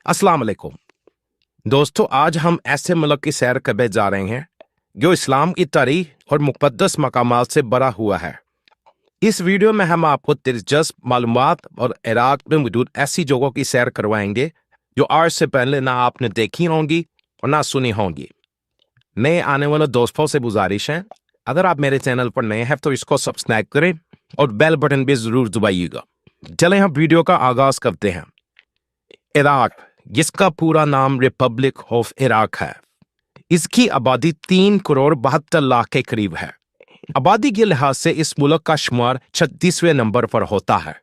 अस्सलाम वालेकुम दोस्तों, आज हम ऐसे मुल्क की सैर करने जा रहे हैं जो इस्लाम की तारीख और मुक़द्दस मकामात से भरा हुआ है। इस वीडियो में हम आपको दिलचस्प मालूमात और इराक में मौजूद ऐसी जगहों की सैर करवाएंगे जो आज से पहले ना आपने देखी होंगी और ना सुनी होंगी। नए आने वाले दोस्तों से गुजारिश है, अगर आप मेरे चैनल पर नए हैं तो इसको सब्सक्राइब करें और बेल बटन भी जरूर दबाइएगा। चलें हम वीडियो का आगाज करते हैं। इराक, जिसका पूरा नाम रिपब्लिक ऑफ इराक है, इसकी आबादी 3,72,00,000 के करीब है। आबादी के लिहाज से इस मुल्क का शुमार 36वें नंबर पर होता है।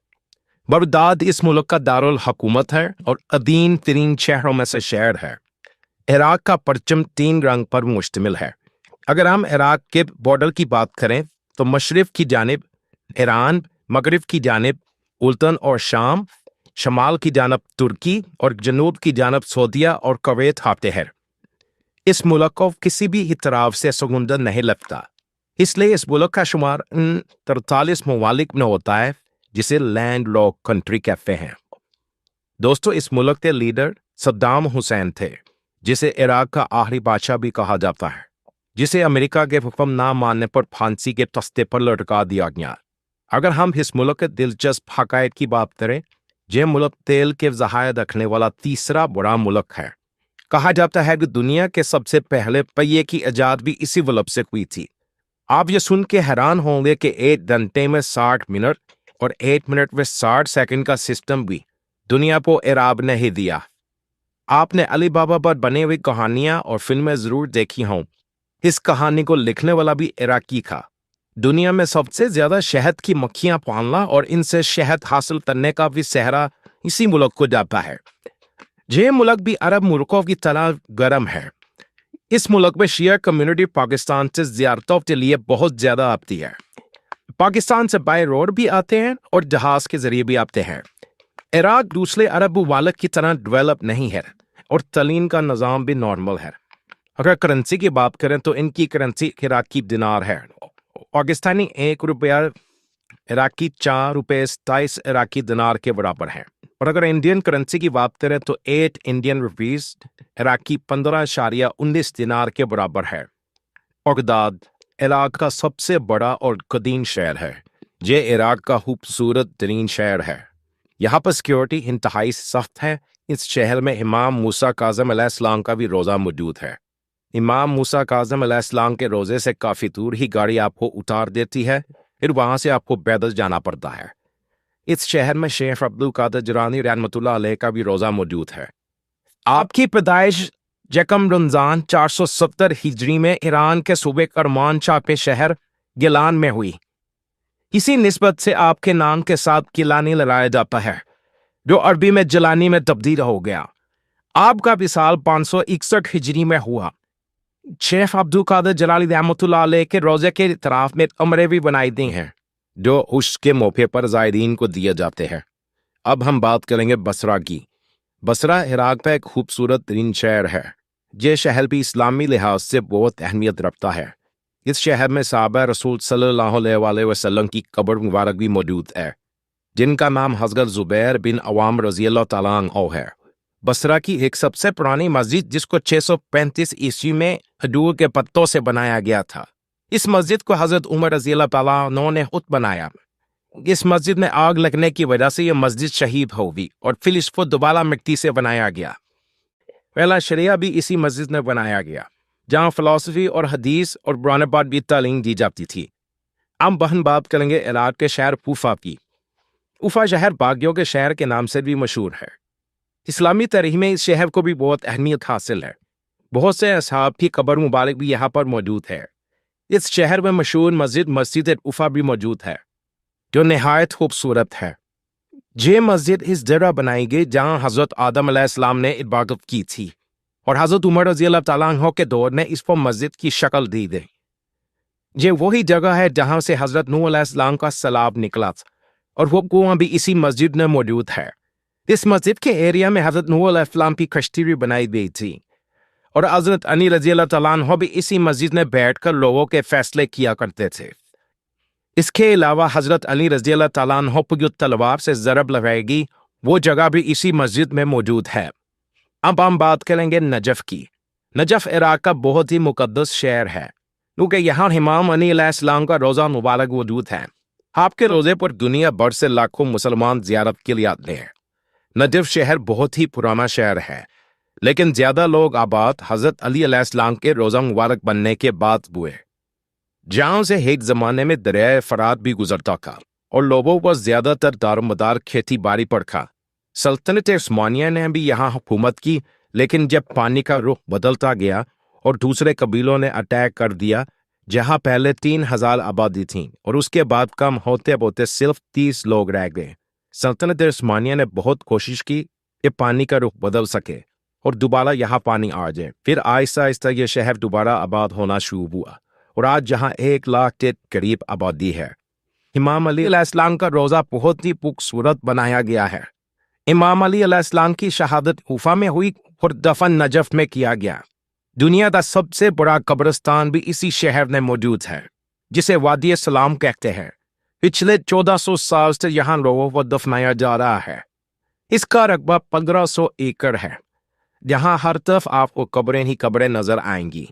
बगदाद इस मुल्क का दारुल हुकूमत है और अदीम तरीन शहरों में से शहर है। इराक का परचम 3 रंग पर मुश्तमिल है। अगर हम इराक के बॉर्डर की बात करें तो मशरिफ की जानिब ईरान, मगरिब की जानिब उल्तन और शाम, शमाल की जानब तुर्की और जनूब की जानब सऊदीया और कुवैत आते हैं। इस मुल्क को किसी भी तरफ से समुंदर नहीं लगता, इसलिए इस मुल्क का शुमार 43 ममालिक में होता है जिसे लैंड लॉक कंट्री कहते हैं। दोस्तों, इस मुल्क के लीडर सद्दाम हुसैन थे, जिसे इराक का आखिरी बादशाह भी कहा जाता है, जिसे अमेरिका के हुक्म ना मानने पर फांसी के तख्ते पर लटका दिया गया। अगर हम इस मुल्क के दिलचस्प हक़ाइक़ की बात करें, यह मुल्क तेल के ज़खायर रखने वाला तीसरा बड़ा मुल्क है। कहा जाता है कि दुनिया के सबसे पहले पहिए की इजाद भी इसी मुल्क से हुई थी। आप ये सुन के हैरान होंगे कि 1 घंटे में 60 मिनट और 1 मिनट में 60 सेकंड का सिस्टम भी दुनिया को इराक ने ही दिया। आपने अली बाबा पर बनी हुई कहानियां और फिल्में जरूर देखी हों। इस कहानी को लिखने वाला भी इराकी था। दुनिया में सबसे ज्यादा शहद की मक्खियां पालना और इनसे शहद हासिल करने का भी सहरा इसी मुल्क को जाता है। यह मुल्क भी अरब मुल्कों की तरह गर्म है। इस मुल्क में शिया कम्युनिटी पाकिस्तान से ज़ियारतों के लिए बहुत ज्यादा आती है। पाकिस्तान से बाय रोड भी आते हैं और जहाज के जरिए भी आते हैं। इराक दूसरे अरब मुमालिक की तरह डेवलप नहीं है और तलीन का निज़ाम भी नॉर्मल है। अगर करेंसी की बात करें तो इनकी करेंसी इराकी दिनार है। पाकिस्तानी 1 रुपया इराकी 4 रुपये 27 इराकी दिनार के बराबर है। और अगर इंडियन करेंसी की बात करें तो 8 इंडियन रुपीस इराकी 15.19 दिनार के बराबर है। बगदाद इराक का सबसे बड़ा और कदीम शहर है। यह इराक का खूबसूरत तरीन शहर है। यहाँ पर सिक्योरिटी इंतहाई सख्त है। इस शहर में इमाम मूसा काज़िम अलैहिस्सलाम का भी रोज़ा मौजूद है। इमाम मूसा काज़िम अलैहिस्सलाम के रोज़े से काफ़ी दूर ही गाड़ी आपको उतार देती है, फिर वहाँ से आपको पैदल जाना पड़ता है। इस शहर में शेख अब्दुल कादिर जिलानी रहमतुल्लाह अलैह का भी रोज़ा मौजूद है। आपकी पैदाइश यकम रमज़ान 470 हिजरी में ईरान के सूबे करमान शाह के शहर गिलान में हुई। इसी निस्बत से आपके नाम के साथ गिलानी लगाया जाता है, जो अरबी में जलानी में तब्दील हो गया। आपका विसाल 561 हिजरी में हुआ। शेख अब्दुल कादिर जिलानी रहमतुल्लाह अलैह के रोज़े के इतराफ में कमरे भी बनाई दी हैं, जो उसके मौके पर ज़ायरीन को दिए जाते हैं। अब हम बात करेंगे बसरा की। बसरा इराक का एक खूबसूरत तरीन शहर है। यह शहर भी इस्लामी लिहाज से बहुत अहमियत रखता है। इस शहर में सहाबा रसूल सल्लल्लाहु अलैहि वसल्लम की कब्र मुबारक भी मौजूद है, जिनका नाम हज़रत ज़ुबैर बिन अवाम रज़ी अल्लाह तआला अन्हु है। बसरा की एक सबसे पुरानी मस्जिद, जिसको 635 ईस्वी में खजूर के पत्तों से बनाया गया था, इस मस्जिद को हज़रत उमर रज़ी अल्लाह तआला अन्हु ने खुद बनाया। इस मस्जिद में आग लगने की वजह से यह मस्जिद शहीद हो गई और फिर इसको दोबारा मिट्टी से बनाया गया। पहला शरिया भी इसी मस्जिद में बनाया गया, जहाँ फ़िलासफ़ी और हदीस और कुरान पाक की तालीम दी जाती थी। हम बहन बात करेंगे इराक के शहर कूफा की। कूफा शहर बागियों के शहर के नाम से भी मशहूर है। इस्लामी तारीख में इस शहर को भी बहुत अहमियत हासिल है। बहुत से असहाब की कब्र मुबारक भी यहाँ पर मौजूद है। इस शहर में मशहूर मस्जिद कूफा भी मौजूद है, जो नहायत खूबसूरत है। ये मस्जिद इस जगह बनाई गई जहाँ हज़रत आदम अलैहिस्सलाम ने इबादत की थी और हज़रत उमर रज़ी अल्लाह तआला अन्हु के दौर में इसको मस्जिद की शक्ल दी गई। ये वही जगह है जहाँ से हज़रत नूह अलैहिस्सलाम का सैलाब निकला और वो कुआं भी इसी मस्जिद में मौजूद है। इस मस्जिद के एरिया में हज़रत नूह अलैहिस्सलाम की कश्ती भी बनाई गई थी और हज़रत अली रज़ी अल्लाह तआला अन्हु भी इसी मस्जिद में बैठकर लोगों के फैसले किया करते थे। इसके अलावा हज़रत अली रज़ी अल्लाह तआला अन्हु पर जो तलवार से ज़रब लगाएगी, वो जगह भी इसी मस्जिद में मौजूद है। अब हम बात करेंगे नजफ की। नजफ इराक का बहुत ही मुकद्दस शहर है, क्योंकि यहाँ इमाम अली अलैहिस्सलाम का रोज़ा मुबारक वजूद है। आपके रोज़े पर दुनिया भर से लाखों मुसलमान ज़ियारत के लिए आते हैं। नजफ शहर बहुत ही पुराना शहर है, लेकिन ज्यादा लोग आबाद हजरत अली अलैहिस्सलाम के रोज़ा मुबारक बनने के बाद हुए, जहाँ से एक जमाने में दरिया फरात भी गुजरता था और लोगों पर ज्यादातर दारोमदार खेती बाड़ी पर था। सल्तनत उस्मानिया ने भी यहाँ हुकूमत की, लेकिन जब पानी का रुख बदलता गया और दूसरे कबीलों ने अटैक कर दिया, जहाँ पहले 3000 आबादी थी और उसके बाद कम होते होते सिर्फ 30 लोग रह गए। सल्तनत उस्मानिया ने बहुत कोशिश की कि पानी का रुख बदल सके और दोबारा यहाँ पानी आ जाए। फिर आहिस्ता आहिस्ता ये शहर दोबारा आबाद होना शुरू हुआ और आज जहाँ 1 लाख के करीब आबादी है। इमाम अली अलैहिस्सलाम का रोज़ा बहुत ही खूबसूरत बनाया गया है। इमाम अली अलैहिस्सलाम की शहादत कूफा में हुई और दफन नजफ में किया गया। दुनिया का सबसे बड़ा कब्रिस्तान भी इसी शहर में मौजूद है, जिसे वादी सलाम कहते हैं। पिछले 1400 साल से यहाँ लोगों को दफनाया जा रहा है। इसका रकबा 1500 एकड़ है, जहाँ हर तरफ आपको कब्रें ही कब्रें नजर आएंगी।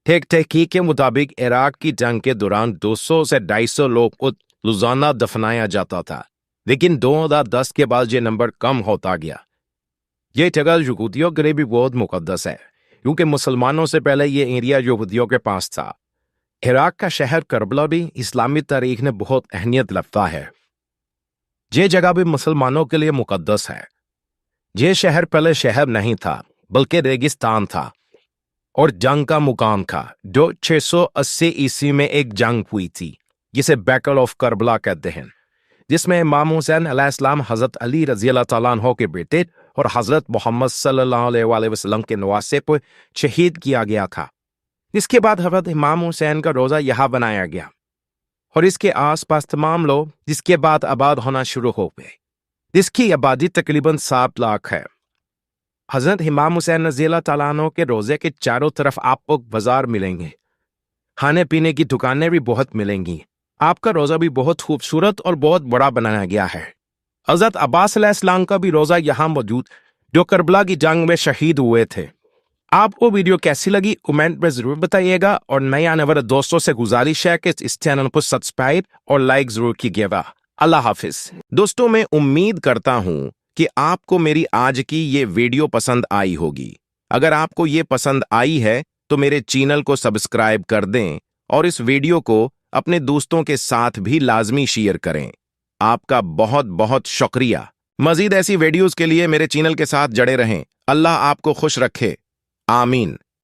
तहकीक के मुताबिक इराक की जंग के दौरान 200 से 250 लोग को रोजाना दफनाया जाता था, लेकिन 2010 के बाद ये नंबर कम होता गया। ये जगह यहूदियों के लिए भी बहुत मुकद्दस है, क्योंकि मुसलमानों से पहले ये एरिया यहूदियों के पास था। इराक का शहर करबला भी इस्लामी तारीख में बहुत अहमियत रखता है। ये जगह भी मुसलमानों के लिए मुकद्दस है। ये शहर पहले शहर नहीं था, बल्कि रेगिस्तान था और जंग का मुकाम था, जो 680 ईस्वी में एक जंग हुई थी, जिसे बैटल ऑफ करबला कहते हैं, जिसमें इमाम हुसैन अलैहिस्सलाम हजरत अली रज़ी अल्लाह तआला अन्हु के बेटे और हजरत मोहम्मद सल्लल्लाहु अलैहि वसल्लम के नवासे पर शहीद किया गया था। इसके बाद हजरत इमाम हुसैन का रोज़ा यहाँ बनाया गया और इसके आसपास तमाम लोग जिसके बाद आबाद होना शुरू हो गए। इसकी आबादी तकरीबन 7 लाख है। हजरत इमाम हुसैन रज़ी अल्लाह तआला अन्हु के रोज़े के चारों तरफ आपको बाजार मिलेंगे, खाने पीने की दुकानें भी बहुत मिलेंगी। आपका रोज़ा भी बहुत खूबसूरत और बहुत बड़ा बनाया गया है। हजरत अब्बास अलैहिस्सलाम का भी रोज़ा यहाँ मौजूद, जो करबला की जंग में शहीद हुए थे। आपको वीडियो कैसी लगी कमेंट में जरूर बताइएगा और नए आने वाले दोस्तों से गुजारिश है कि इस चैनल को सब्सक्राइब और लाइक जरूर कीजिएगा। अल्लाह हाफिज। दोस्तों, मैं उम्मीद करता हूँ कि आपको मेरी आज की ये वीडियो पसंद आई होगी। अगर आपको ये पसंद आई है तो मेरे चैनल को सब्सक्राइब कर दें और इस वीडियो को अपने दोस्तों के साथ भी लाजमी शेयर करें। आपका बहुत बहुत शुक्रिया। मजीद ऐसी वीडियोस के लिए मेरे चैनल के साथ जड़े रहें। अल्लाह आपको खुश रखे। आमीन।